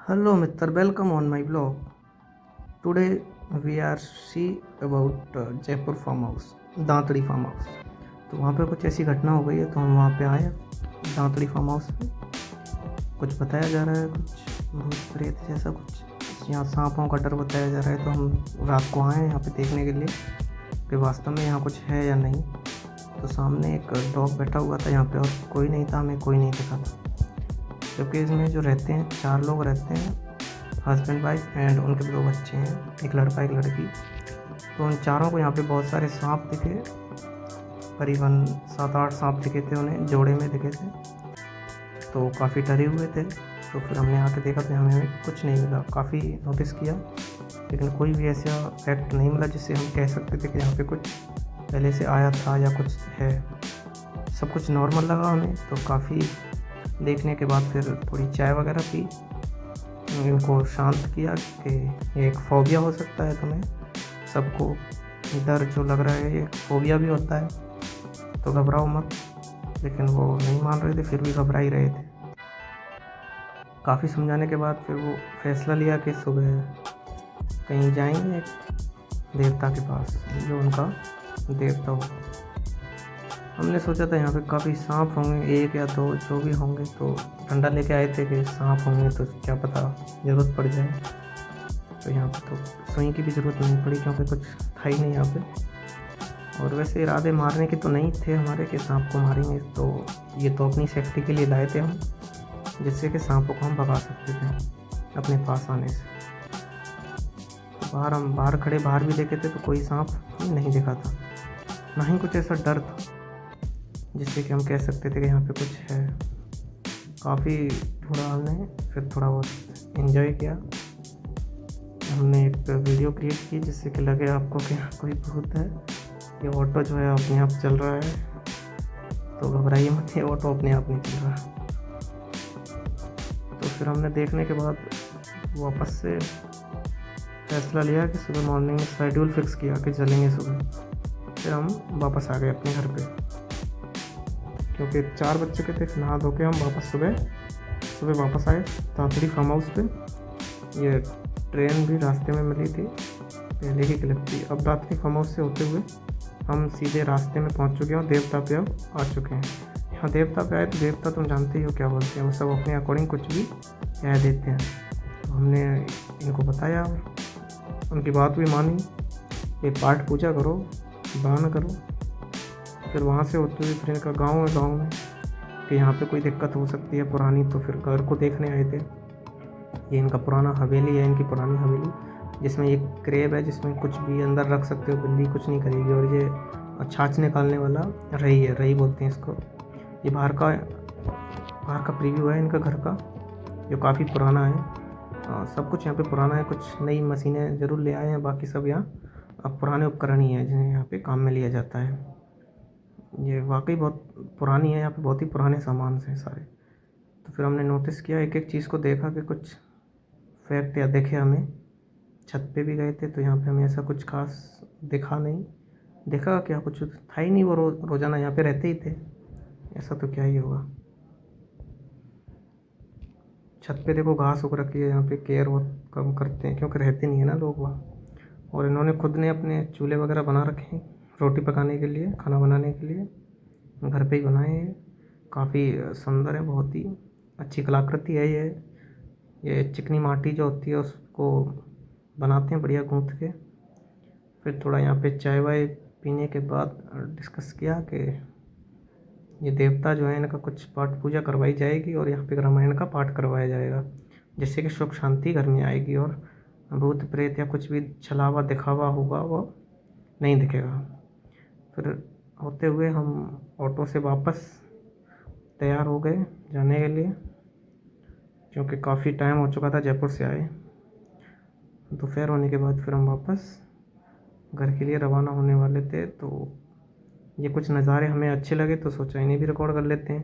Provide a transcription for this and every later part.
Hello Mr. Welcome on my blog. Today we are see about Jaipur farm house, Dantri farm house. तो वहाँ पे कुछ ऐसी घटना हो गई है तो हम वहाँ पे आए दांतड़ी फार्म हाउस पे। कुछ बताया जा रहा है, कुछ भूत प्रेत जैसा कुछ यहाँ सांपों का डर बताया जा रहा है। तो हम रात को आए यहाँ पे देखने के लिए कि वास्तव में यहाँ कुछ है या नहीं। तो सामने एक डॉग बैठा हुआ था यहाँ पे और कोई नहीं था, हमें कोई नहीं दिखा था। क्योंकि इसमें जो रहते हैं 4 लोग रहते हैं, हस्बैंड वाइफ एंड उनके 2 बच्चे हैं, एक लड़का एक लड़की। तो उन चारों को यहाँ पे बहुत सारे सांप दिखे, करीबन 7-8 सांप दिखे थे उन्हें, जोड़े में दिखे थे। तो काफ़ी डरे हुए थे। तो फिर हमने आके देखा तो हमें कुछ नहीं मिला, काफ़ी नोटिस किया लेकिन कोई भी ऐसा फैक्ट नहीं मिला जिससे हम कह सकते थे कि यहाँ पे कुछ पहले से आया था या कुछ है। सब कुछ नॉर्मल लगा हमें। तो काफ़ी देखने के बाद फिर थोड़ी चाय वगैरह पी, इनको शांत किया कि ये एक फ़ोबिया हो सकता है तुम्हें, सबको डर जो लग रहा है ये फ़ोबिया भी होता है, तो घबराओ मत। लेकिन वो नहीं मान रहे थे, फिर भी घबरा ही रहे थे। काफ़ी समझाने के बाद फिर वो फैसला लिया कि सुबह कहीं जाएंगे देवता के पास, जो उनका देवता होगा। हमने सोचा था यहाँ पे काफ़ी सांप होंगे, 1 या 2 जो भी होंगे। तो डंडा लेके आए थे कि सांप होंगे तो क्या पता ज़रूरत पड़ जाए। तो यहाँ पे तो सुई की भी ज़रूरत नहीं पड़ी क्योंकि कुछ था ही नहीं यहाँ पे। और वैसे इरादे मारने के तो नहीं थे हमारे कि सांप को मारेंगे, तो ये तो अपनी सेफ्टी के लिए लाए थे हम, जिससे कि सांपों को हम भगा सकते थे अपने पास आने से। तो हम बाहर खड़े बाहर भी देखे थे तो कोई सांप नहीं दिखा था, ना ही कुछ ऐसा डर था जिससे कि हम कह सकते थे कि यहाँ पे कुछ है। काफ़ी थोड़ा हमने फिर थोड़ा बहुत इन्जॉय किया। हमने एक वीडियो क्रिएट की जिससे कि लगे आपको कि कोई भूत है। ये ऑटो जो है अपने आप चल रहा है, तो घबराइए मत, ये ऑटो अपने आप नहीं चल रहा। तो फिर हमने देखने के बाद वापस से फैसला लिया कि सुबह मॉर्निंग में शेड्यूल फिक्स किया कि चलेंगे सुबह। फिर हम वापस आ गए अपने घर पे, क्योंकि 4 बज चुके थे। नहा धो के हम वापस सुबह वापस आए दांतड़ी फार्म हाउस पे। ये ट्रेन भी रास्ते में मिली थी, पहले की क्लिप थी। अब दांतड़ी फार्म हाउस से होते हुए हम सीधे रास्ते में पहुंच चुके हैं और देवता पे अब आ चुके हैं। यहाँ देवता पे आए तो देवता तुम जानते ही हो क्या बोलते हैं, वो सब अपने अकॉर्डिंग कुछ भी कह देते हैं। तो हमने इनको बताया, उनकी बात भी मानी, ये पाठ पूजा करो, दान करो। फिर वहाँ से होते हुए फिर इनका गाँव है, गाँव में कि यहाँ पे कोई दिक्कत हो सकती है पुरानी, तो फिर घर को देखने आए थे। ये इनका पुराना हवेली है, इनकी पुरानी हवेली, जिसमें एक क्रेब है जिसमें कुछ भी अंदर रख सकते हो, बिल्ली कुछ नहीं करेगी। और ये छाछ निकालने वाला रही है, रही बोलते हैं इसको। ये बाहर का प्रीव्यू है इनका घर का, जो काफ़ी पुराना है। सब कुछ यहाँ पे पुराना है, कुछ नई मशीनें ज़रूर ले आए हैं, बाकी सब यहाँ पुराने उपकरण ही हैं जिन्हें यहाँ पे काम में लिया जाता है। ये वाकई बहुत पुरानी है, यहाँ पे बहुत ही पुराने सामान हैं सारे। तो फिर हमने नोटिस किया, एक एक चीज़ को देखा कि कुछ फैक्ट या देखे हमें। छत पे भी गए थे तो यहाँ पे हमें ऐसा कुछ खास दिखा नहीं। देखा क्या, कुछ था ही नहीं, वो रोज़ाना यहाँ पे रहते ही थे, ऐसा तो क्या ही होगा। छत पे देखो घास उग रखी है, यहाँ पे केयर बहुत कम करते हैं क्योंकि रहते नहीं है ना लोग वहाँ। और इन्होंने खुद ने अपने चूल्हे वगैरह बना रखे हैं रोटी पकाने के लिए, खाना बनाने के लिए, घर पे ही बनाए हैं। काफ़ी सुंदर है, बहुत ही अच्छी कलाकृति है ये चिकनी माटी जो होती है उसको बनाते हैं बढ़िया गूँथ के। फिर थोड़ा यहाँ पे चाय वाय पीने के बाद डिस्कस किया कि ये देवता जो है इनका कुछ पाठ पूजा करवाई जाएगी और यहाँ पे रामायण का पाठ करवाया जाएगा, जिससे कि सुख शांति घर में आएगी और भूत प्रेत या कुछ भी छलावा दिखावा होगा वो नहीं दिखेगा। फिर होते हुए हम ऑटो से वापस तैयार हो गए जाने के लिए, क्योंकि काफ़ी टाइम हो चुका था जयपुर से आए। दोपहर होने के बाद फिर हम वापस घर के लिए रवाना होने वाले थे। तो ये कुछ नज़ारे हमें अच्छे लगे तो सोचा इन्हें भी रिकॉर्ड कर लेते हैं।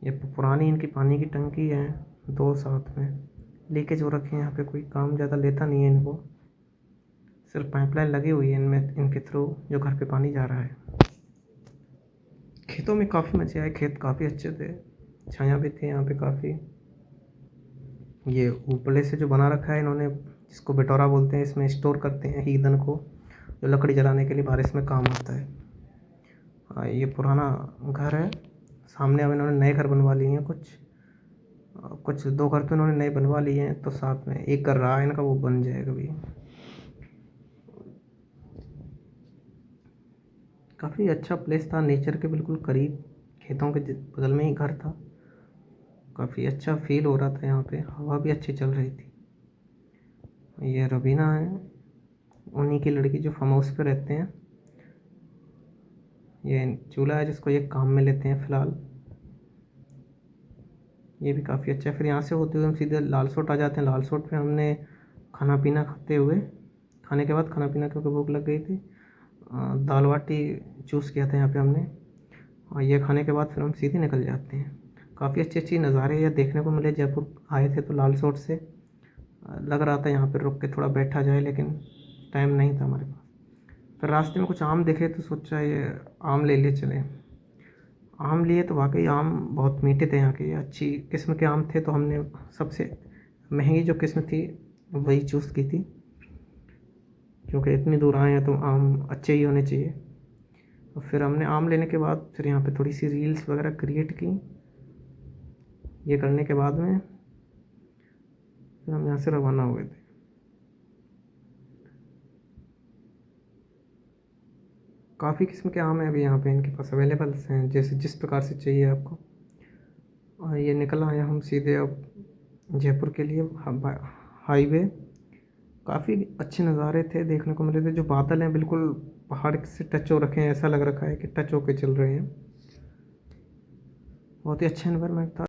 ये पुरानी इनकी पानी की टंकी है, 2 साथ में लीकेज हो रखे हैं। यहाँ पे कोई काम ज़्यादा लेता नहीं है इनको, सिर्फ पाइपलाइन लगी हुई है इनमें, इनके थ्रू जो घर पे पानी जा रहा है। खेतों में काफ़ी मज़े आए, खेत काफ़ी अच्छे थे, छाया भी थी यहाँ पे काफ़ी। ये ऊपरले से जो बना रखा है इन्होंने, जिसको बिटोरा बोलते हैं, इसमें स्टोर करते हैं ईंधन को, जो लकड़ी जलाने के लिए बारिश में काम आता है। ये पुराना घर है। सामने अब इन्होंने नए घर बनवा लिए हैं कुछ 2 घर तो इन्होंने नए बनवा लिए हैं, तो साथ में एक घर रहा है इनका, वो बन जाएगा भी। काफ़ी अच्छा प्लेस था, नेचर के बिल्कुल करीब, खेतों के बगल में ही घर था। काफ़ी अच्छा फील हो रहा था यहाँ पे, हवा भी अच्छी चल रही थी। ये रवीना है, उन्हीं की लड़की जो फार्म हाउस पे रहते हैं। ये चूल्हा है जिसको ये काम में लेते हैं फ़िलहाल। ये भी काफ़ी अच्छा है। फिर यहाँ से होते हुए हम सीधे लालसोट आ जाते हैं। लालसोट पे हमने खाना पीना खाने के बाद खाना पीना, क्योंकि भूख लग गई थी, दाल बाटी चूज़ किया था यहाँ पे हमने। और ये खाने के बाद फिर हम सीधे निकल जाते हैं। काफ़ी अच्छी अच्छी नज़ारे ये देखने को मिले। जयपुर आए थे तो लालसोट से लग रहा था यहाँ पर रुक के थोड़ा बैठा जाए, लेकिन टाइम नहीं था हमारे पास। फिर रास्ते में कुछ आम दिखे तो सोचा ये आम ले लिए चले। आम लिए तो वाकई आम बहुत मीठे थे, यहाँ के अच्छी किस्म के आम थे, तो हमने सबसे महंगी जो किस्म थी वही चूज़ की थी, क्योंकि इतनी दूर आए हैं तो आम अच्छे ही होने चाहिए। और फिर हमने आम लेने के बाद फिर यहाँ पे थोड़ी सी रील्स वगैरह क्रिएट की। ये करने के बाद में फिर हम यहाँ से रवाना हुए थे। काफ़ी किस्म के आम हैं अभी यहाँ पे इनके पास अवेलेबल हैं, जैसे जिस प्रकार से चाहिए आपको। और ये निकल आए हम सीधे अब जयपुर के लिए। हाईवे काफ़ी अच्छे नज़ारे थे, देखने को मिले थे। जो बादल हैं बिल्कुल पहाड़ से टच हो रखे हैं, ऐसा लग रखा है कि टच होके चल रहे हैं। बहुत ही अच्छा एनवायरनमेंट था।